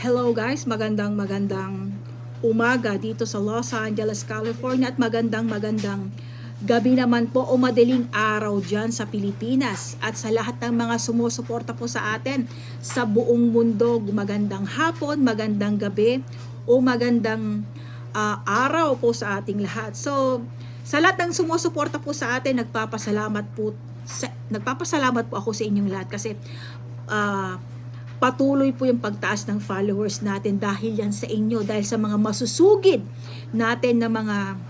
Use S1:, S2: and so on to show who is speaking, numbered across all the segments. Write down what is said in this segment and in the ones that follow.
S1: Hello guys, magandang umaga dito sa Los Angeles, California at magandang gabi naman po o madaling araw dyan sa Pilipinas at sa lahat ng mga sumusuporta po sa atin sa buong mundo. Magandang hapon, magandang gabi o magandang araw po sa ating lahat. So, sa lahat ng sumusuporta po sa atin, nagpapasalamat po ako sa inyong lahat kasi patuloy po yung pagtaas ng followers natin dahil yan sa inyo, dahil sa mga masusugid natin na mga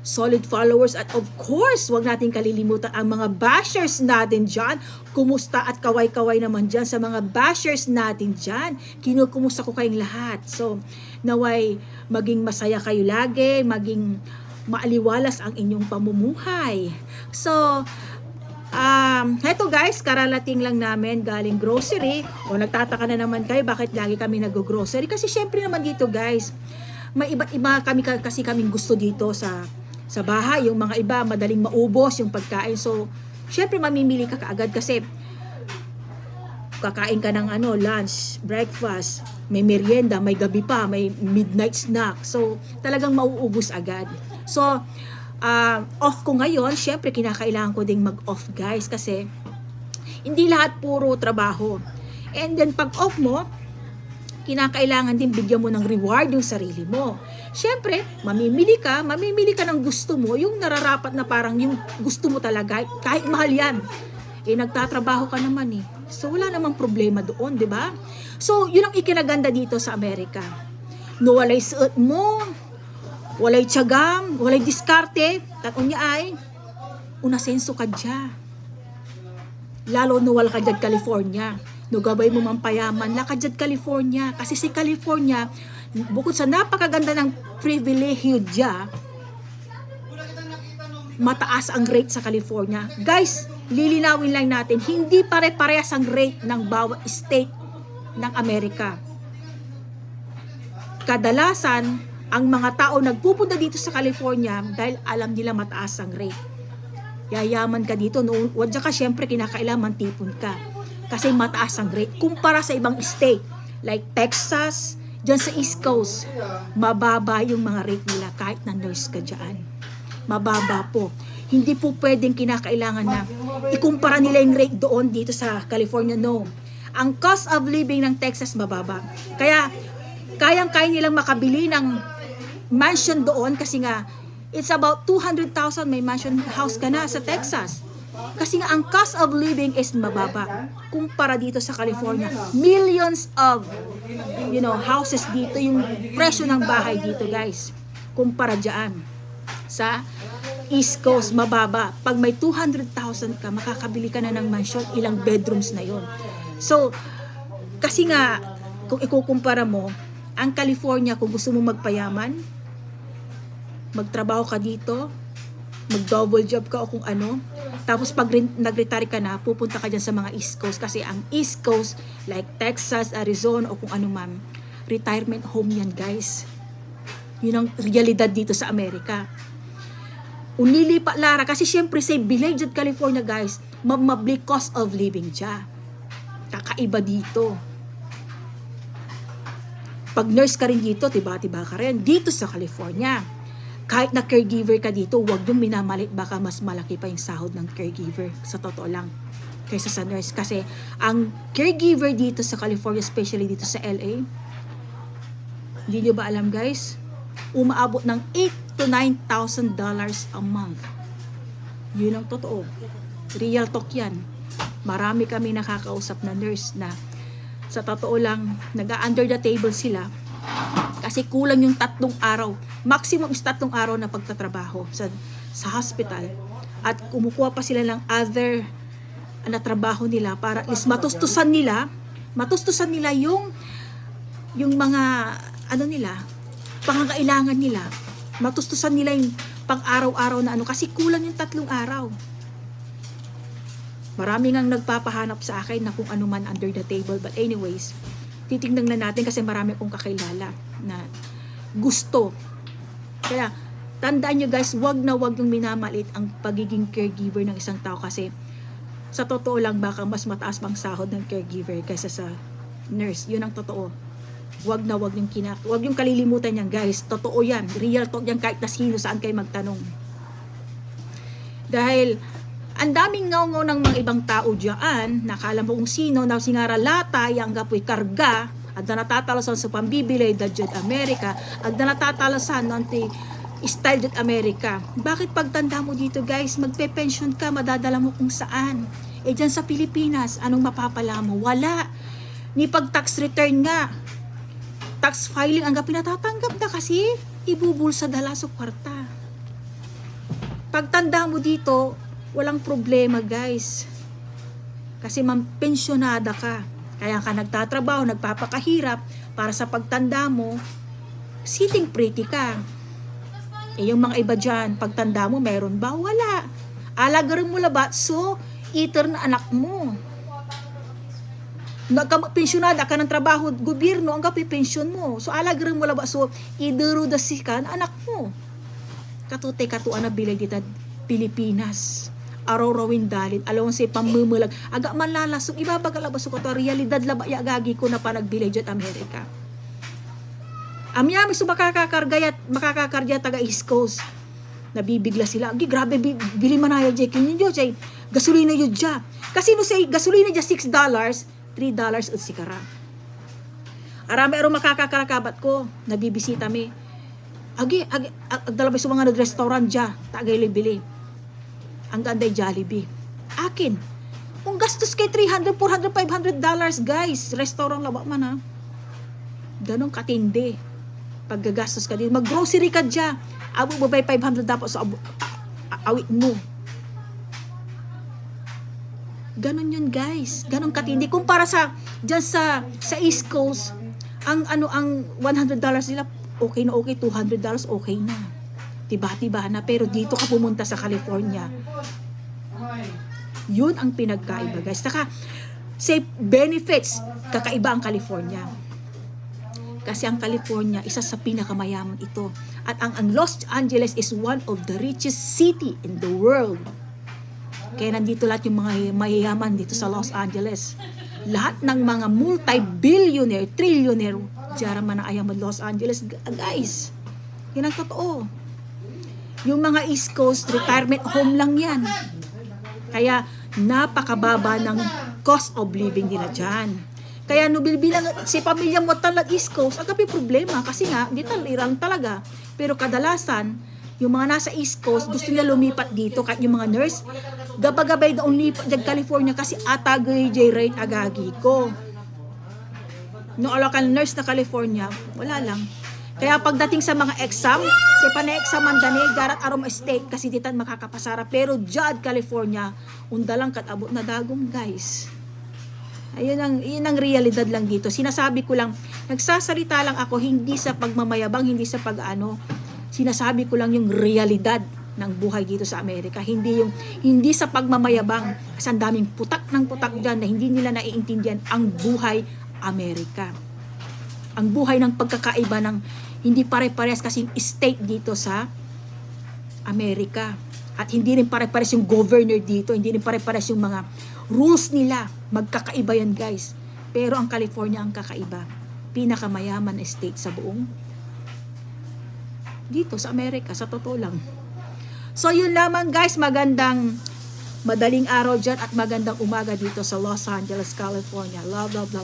S1: solid followers at of course, wag natin kalilimutan ang mga bashers natin dyan. Kumusta at kaway-kaway naman dyan sa mga bashers natin dyan. Kinukumusta ko kayong lahat. So, naway maging masaya kayo lagi, maging maaliwalas ang inyong pamumuhay. So, heto guys, karalating lang namin galing grocery. O nagtataka na naman kayo bakit lagi kami nag-grocery. Kasi syempre naman dito guys, may iba't iba kasi kaming gusto dito sa bahay. Yung mga iba madaling maubos yung pagkain. So, syempre mamimili ka kaagad kasi kakain ka ng lunch, breakfast, may merienda, may gabi pa, may midnight snack. So, talagang mauubos agad. So, off ko ngayon, syempre kinakailangan ko ding mag-off guys kasi hindi lahat puro trabaho. And then pag off mo, kinakailangan din bigyan mo ng reward yung sarili mo. Syempre, mamimili ka ng gusto mo, yung nararapat na parang yung gusto mo talaga, kahit mahal yan. Nagtatrabaho ka naman eh. So wala namang problema doon, di ba? So yun ang ikinaganda dito sa Amerika. No walay suot mo, walay tiyagam, walay diskarte, taon niya ay, unasenso ka dya. Lalo no wala ka dyan California. No gabay mo mampayaman, la ka dyan California. Kasi si California, bukod sa napakaganda ng privilehyo dya, mataas ang rate sa California. Guys, lilinawin lang natin, hindi pare-parehas ang rate ng bawat state ng Amerika. Kadalasan, ang mga tao nagpupunta dito sa California dahil alam nila mataas ang rate. Yayaman ka dito, wadya ka syempre kinakailangan tipon ka. Kasi mataas ang rate. Kumpara sa ibang state, like Texas, dyan sa East Coast, mababa yung mga rate nila kahit na nurse ka dyan. Mababa po. Hindi po pwedeng kinakailangan na ikumpara nila yung rate doon dito sa California. No. Ang cost of living ng Texas mababa. Kaya, kayang-kaya nilang makabili ng mansion doon kasi nga it's about 200,000 may mansion house ka na sa Texas. Kasi nga ang cost of living is mababa kumpara dito sa California. Millions of houses dito, yung presyo ng bahay dito guys. Kumpara diyan sa East Coast mababa. Pag may 200,000 ka, makakabili ka na ng mansion, ilang bedrooms na yon. So kasi nga kung ikukumpara mo ang California, kung gusto mo magpayaman, magtrabaho ka dito, mag-double job ka o kung ano. Tapos pag nag-retire ka na, pupunta ka dyan sa mga East Coast. Kasi ang East Coast, like Texas, Arizona o kung ano man, retirement home yan guys. Yun ang realidad dito sa Amerika. Unili pa Lara, kasi syempre sa Village at California guys, mabli cost of living dyan. Kakaiba dito. Pag nurse ka rin dito, tiba-tiba ka rin. Dito sa California, kahit na caregiver ka dito, huwag yung minamalit, baka mas malaki pa yung sahod ng caregiver. Sa totoo lang, kaysa sa nurse. Kasi ang caregiver dito sa California, especially dito sa LA, hindi nyo ba alam guys, umaabot ng $8,000 to $9,000 a month. Yun ang totoo. Real talk yan. Marami kami nakakausap na nurse na sa totoo lang, nag-under the table sila kasi kulang yung 3 araw. Maximum is 3 araw na pagtatrabaho sa hospital. At kumukuha pa sila ng other na trabaho nila para at least matustusan nila yung mga pangangailangan nila. Matustusan nila yung pang-araw-araw na kasi kulang yung 3 araw. Marami ngang nagpapahanap sa akin na kung ano man under the table. But anyways, titingnan na natin kasi marami akong kakilala na gusto. Kaya, tandaan nyo guys, wag na wag yung minamalit ang pagiging caregiver ng isang tao kasi sa totoo lang baka mas mataas pang sahod ng caregiver kaysa sa nurse. Yun ang totoo. Wag na wag wag yung kalilimutan yan, guys. Totoo yan. Real talk yan kahit na sino saan kayo magtanong. Dahil ang daming ngaw-ngaw ng mga ibang tao diyan, nakala mo kung sino na singaralata yang gapoy karga at na natatalasan sa pambibilay da Jud America at na natatalasan nanti style Jud America. Bakit pagtanda mo dito, guys, magpe-pension ka, madadala mo kung saan? Eh dyan sa Pilipinas, anong mapapala mo? Wala. Ni pag tax return nga, tax filing ang pinatatanggap na kasi ibubulsa dala sa kwarta. Pagtanda mo dito, walang problema, guys. Kasi pensyonada ka. Kaya ka nagtatrabaho, nagpapakahirap para sa pagtanda mo, sitting pretty ka. Eh yung mga iba dyan, pagtanda mo, meron ba? Wala. Alagarin mo labat, so, eater na anak mo. Pensyonada ka ng trabaho, gobyerno, ang pension mo. So, alagarin mo labat, so, idurudasikan anak mo. Katute katuan na bilay dito Pilipinas. Araw-rawin dalin, alawang say pamumulag. Aga man lalasok, ibabagalabas ko to, realidad laba yagagi ko na panagbilay dyan Amerika. Amya, may makakakarga taga East Coast. Nabibigla sila. Agi, grabe, bili manaya dyan. Kinyo dyan, say, gasolina yun dyan. Kasi no say, gasolina dyan $6, $3 at sikara. Arami arong makakakarakabat ko, nabibisita mi. Agi, agdalabay sa mga restaurant dyan, tagay libili. Ang ganday Jollibee. Akin, kung gastos kay $300, $400, $500, guys, restaurant laba man ha. Ganong katindi. Paggagastos ka din, mag-grocery ka dyan. Abo babay 500 dapat sa awit mo. Ganon yun, guys. Ganon katindi. Kumpara sa dyan sa East Coast, ang $100 nila, okay na okay, $200 okay na. Tiba-tiba na, pero dito ka pumunta sa California. Yun ang pinagkaiba, guys. Saka, say benefits, kakaiba ang California. Kasi ang California, isa sa pinakamayaman ito. At ang Los Angeles is one of the richest city in the world. Kaya nandito lahat yung mga mayayaman dito sa Los Angeles. Lahat ng mga multi-billionaire, trillionaire, diyan man ang ayaman Los Angeles, guys. Yan ang totoo. Yung mga East Coast, retirement home lang yan. Kaya napakababa ng cost of living nila dyan. Kaya nubilbilang si pamilya mo talag East Coast, ang kapi problema kasi nga, di talirang talaga. Pero kadalasan, yung mga nasa East Coast, gusto nila lumipat dito. Kahit yung mga nurse, gabagabay na ulipat dyan California kasi atagay jay rate agagi ko. No local nurse na California, wala lang. Kaya pagdating sa mga exam, si pane-exam mandani, garat arom state kasi ditan makakapasara. Pero Jad, California, undalang katabot na dagom, guys. Ayun ang realidad lang dito. Sinasabi ko lang, nagsasalita lang ako, hindi sa pagmamayabang, hindi sa pag-ano. Sinasabi ko lang yung realidad ng buhay dito sa Amerika. Hindi sa pagmamayabang. Kasi ang daming putak ng putak dyan na hindi nila naiintindihan ang buhay Amerika. Ang buhay ng pagkakaiba ng hindi pare-pares kasi state dito sa Amerika. At hindi rin pare-pares yung governor dito, hindi rin pare-pares yung mga rules nila. Magkakaiba yan, guys. Pero ang California ang kakaiba. Pinakamayaman na state sa buong dito sa Amerika, sa totoo lang. So yun lamang, guys, magandang madaling araw dyan at magandang umaga dito sa Los Angeles, California. Love, love, love.